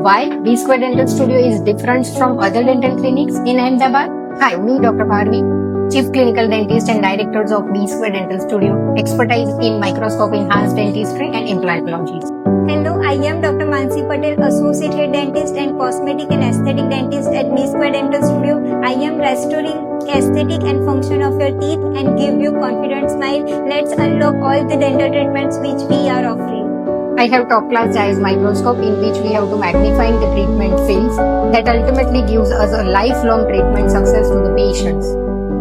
Why B Square Dental Studio is different from other dental clinics in Ahmedabad? Hi, me Dr. Bharvi, Chief Clinical Dentist and Directors of B Square Dental Studio, expertise in microscope enhanced dentistry and implantology. Hello, I am Dr. Mansi Patel, Associate Head Dentist and Cosmetic and Aesthetic Dentist at B Square Dental Studio. I am restoring aesthetic and function of your teeth and give you confident smile. Let's unlock all the dental treatments which we are offering. I have top class Zeiss microscope in which we have to magnifying the treatment fields that ultimately gives us a lifelong treatment success to the patients.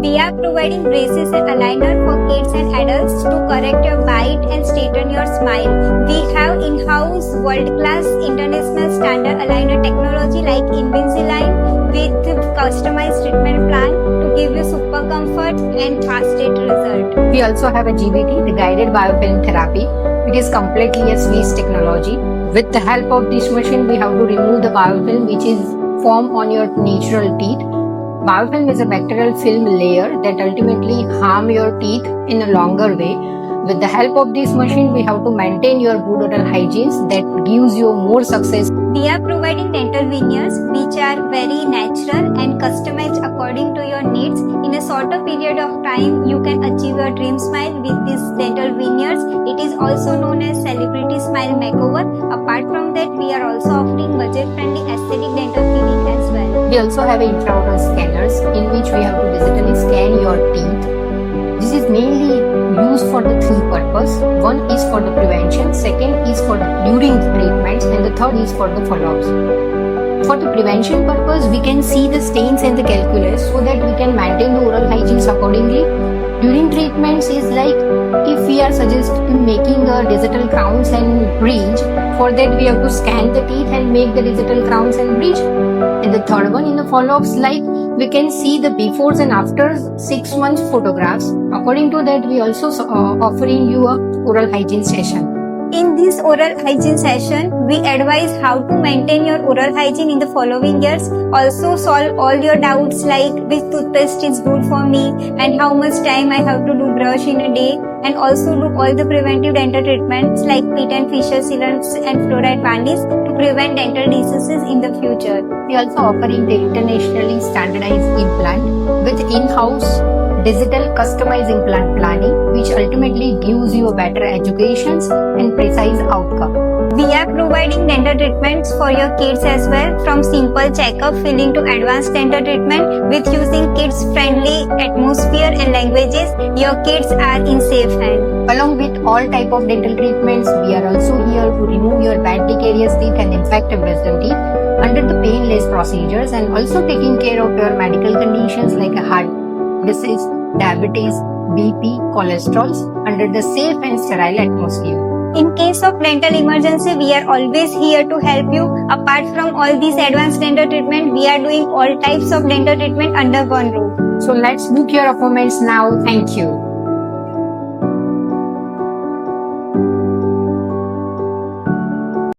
We are providing braces and aligner for kids and adults to correct your bite and straighten your smile. We have in-house world-class international standard aligner technology like Invisalign with customized treatment plan to give you super comfort and fastest result. We also have a GBT, the guided biofilm therapy. It is completely a Swiss technology. With the help of this machine, we have to remove the biofilm which is formed on your natural teeth. Biofilm is a bacterial film layer that ultimately harm your teeth in a longer way. With the help of this machine, we have to maintain your good oral hygiene that gives you more success. We are providing dental veneers which are very natural and customized according to your needs. In a shorter period of time, you can achieve your dream smile with these dental veneers. It is also known as Celebrity Smile Makeover. Apart from that, we are also offering budget-friendly aesthetic dental clinic as well. We also have intraoral scanners in which we have to digitally scan your teeth. This is mainly used for the three purposes. One is for the prevention, second is for during the treatments, and the third is for the follow-ups. For the prevention purpose, we can see the stains and the calculus so that we can maintain the oral hygiene accordingly. During treatments is like if we are suggesting making the digital crowns and bridge, for that we have to scan the teeth and make the digital crowns and bridge. And the third one in the follow-ups, like we can see the befores and afters 6 months photographs. According to that, we also offering you a oral hygiene session. In this oral hygiene session, we advise how to maintain your oral hygiene in the following years. Also solve all your doubts like which toothpaste is good for me and how much time I have to do brush in a day, and also do all the preventive dental treatments like pit and fissure sealants and fluoride varnish to prevent dental diseases in the future. We also offering the internationally standardized implant with in-house digital customized implant planning, which ultimately gives you a better education and precise outcome. We are providing dental treatments for your kids as well, from simple checkup filling to advanced dental treatment with using kids-friendly atmosphere and languages. Your kids are in safe hands. Along with all type of dental treatments, we are also here to remove your bad decarious teeth and infected wisdom teeth under the painless procedures, and also taking care of your medical conditions like a heart disease, diabetes, BP, cholesterol under the safe and sterile atmosphere. In case of dental emergency, we are always here to help you. Apart from all these advanced dental treatment, we are doing all types of dental treatment under one roof. So let's book your appointments now. Thank you.